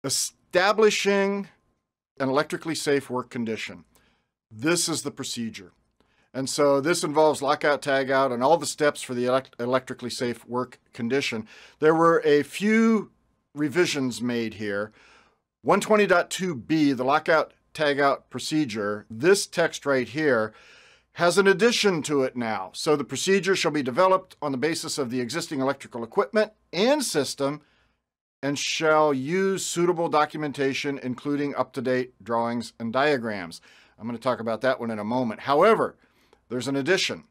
Establishing an electrically safe work condition. This is the procedure. And so this involves lockout, tagout, and all the steps for the electrically safe work condition. There were a few revisions made here. 120.2b, the lockout, tagout procedure, this text right here, has an addition to it now. So the procedure shall be developed on the basis of the existing electrical equipment and system and shall use suitable documentation, including up-to-date drawings and diagrams. I'm going to talk about that one in a moment. However, there's an addition.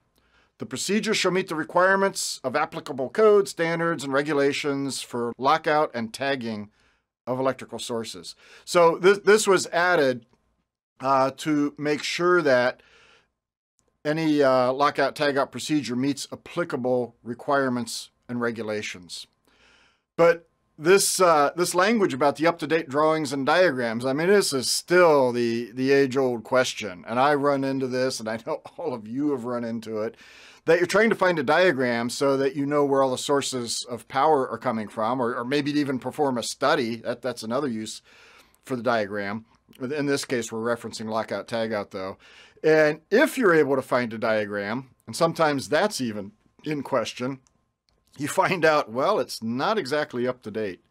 The procedure shall meet the requirements of applicable codes, standards, and regulations for lockout and tagging of electrical sources. So this was added to make sure that any lockout tagout procedure meets applicable requirements and regulations. But this language about the up-to-date drawings and diagrams, I mean, this is still the age-old question. And I run into this, and I know all of you have run into it, that you're trying to find a diagram so that you know where all the sources of power are coming from, or maybe to even perform a study. That's another use for the diagram. In this case, we're referencing lockout tagout, though. And if you're able to find a diagram, and sometimes that's even in question, you find out, well, it's not exactly up to date.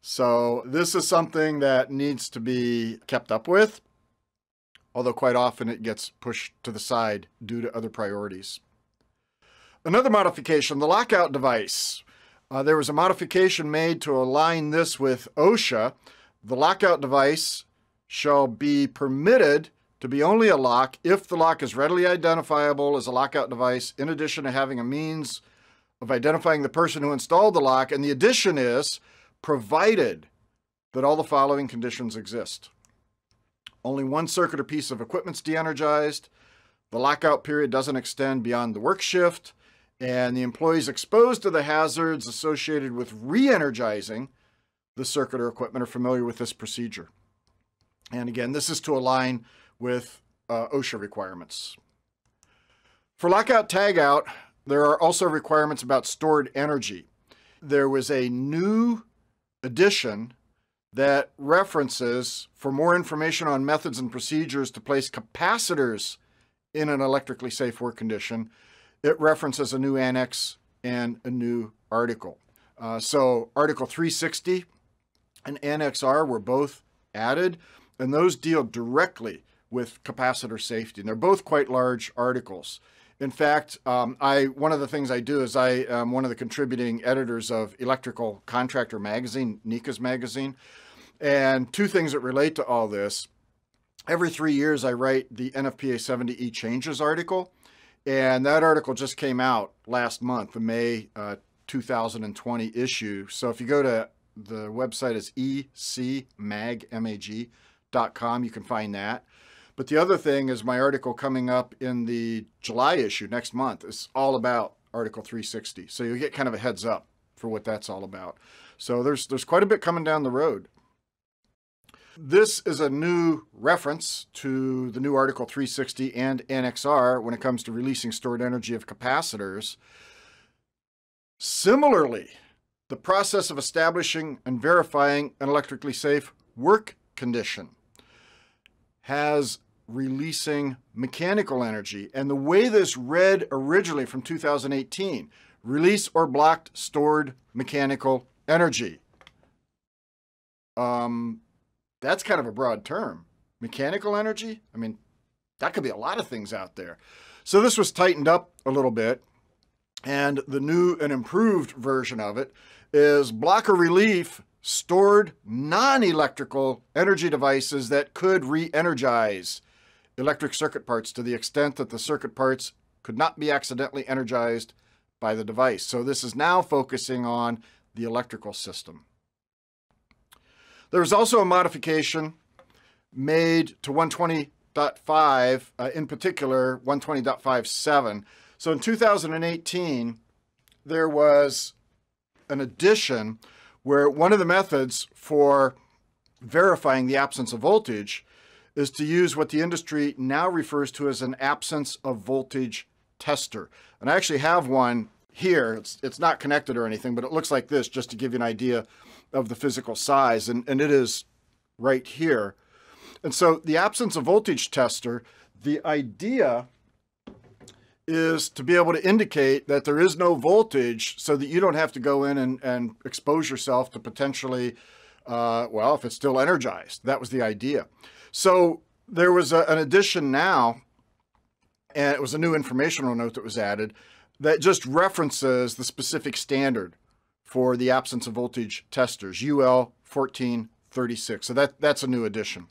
So this is something that needs to be kept up with, although quite often it gets pushed to the side due to other priorities. Another modification, the lockout device. There was a modification made to align this with OSHA. The lockout device shall be permitted to be only a lock if the lock is readily identifiable as a lockout device, in addition to having a means of identifying the person who installed the lock. And the addition is provided that all the following conditions exist. Only one circuit or piece of equipment's de-energized. The lockout period doesn't extend beyond the work shift. And the employees exposed to the hazards associated with re-energizing the circuit or equipment are familiar with this procedure. And again, this is to align with OSHA requirements. For lockout tagout, there are also requirements about stored energy. There was a new addition that references, for more information on methods and procedures to place capacitors in an electrically safe work condition, it references a new annex and a new article. So Article 360 and Annex R were both added, and those deal directly with capacitor safety. And they're both quite large articles. In fact, one of the things I do is I am one of the contributing editors of Electrical Contractor Magazine, NECA's magazine. And two things that relate to all this. Every 3 years, I write the NFPA 70E Changes article. And that article just came out last month, the May 2020 issue. So if you go to the website is ecmag.com, you can find that. But the other thing is my article coming up in the July issue next month is all about Article 360. So you get kind of a heads up for what that's all about. So there's quite a bit coming down the road. This is a new reference to the new Article 360 and Annex R when it comes to releasing stored energy of capacitors. Similarly, the process of establishing and verifying an electrically safe work condition has releasing mechanical energy. And the way this read originally from 2018, release or blocked stored mechanical energy. That's kind of a broad term. Mechanical energy? I mean, that could be a lot of things out there. So this was tightened up a little bit. And the new and improved version of it is block or relief stored non-electrical energy devices that could re-energize electric circuit parts to the extent that the circuit parts could not be accidentally energized by the device. So this is now focusing on the electrical system. There was also a modification made to 120.5, in particular 120.57. So in 2018, there was an addition where one of the methods for verifying the absence of voltage is to use what the industry now refers to as an absence of voltage tester. And I actually have one here. It's not connected or anything, but it looks like this, just to give you an idea of the physical size, and it is right here. And so the absence of voltage tester, the idea is to be able to indicate that there is no voltage so that you don't have to go in and expose yourself to potentially, well, if it's still energized. That was the idea. So there was an addition now, and it was a new informational note that was added that just references the specific standard for the absence of voltage testers, UL 1436. So that's a new addition.